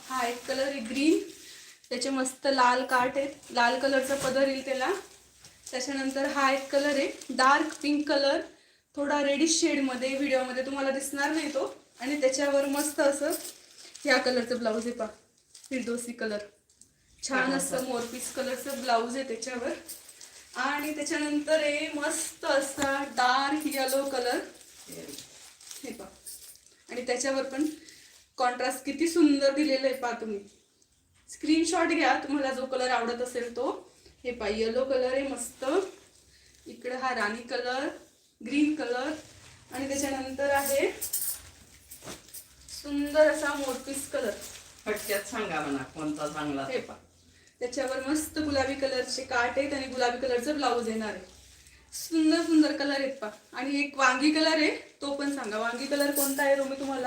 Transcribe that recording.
हा एक कलर आहे ग्रीन, त्याचे मस्त लाल काठ आहेत, लाल कलरचा पदर येईल त्याला. त्याच्यानंतर हा एक कलर आहे डार्क पिंक कलर, थोडा रेडिश शेडमध्ये, व्हिडिओमध्ये तुम्हाला दिसणार नाही तो. आणि त्याच्यावर मस्त असं ह्या कलरचं ब्लाऊज आहे पहा, फिरदोसी कलर, छान असं मोरपीस कलरचं ब्लाऊज आहे त्याच्यावर. आणि त्याच्यानंतर आहे मस्त असा डार्क येलो कलर हे पहा, आणि त्याच्यावर पण कॉन्ट्रास्ट किती सुंदर दिलेलं आहे पहा. तुम्ही स्क्रीनशॉट घ्या तुम्हाला जो कलर आवडत असेल तो. हे पहा येलो कलर आहे मस्त, इकडे हा राणी कलर, ग्रीन कलर, आणि त्याच्यानंतर आहे सुंदर असा मोरपीस कलर. फटक्यात सांगा म्हणा कोणता चांगला. हे पहा त्याच्यावर मस्त गुलाबी कलरचे काठ आहेत आणि गुलाबी कलरचं ब्लाऊज येणार आहे. सुंदर सुंदर कलर आहेत पहा. आणि एक वांगी कलर आहे तो पण सांगा, वांगी कलर कोणता आहे तो मी तुम्हाला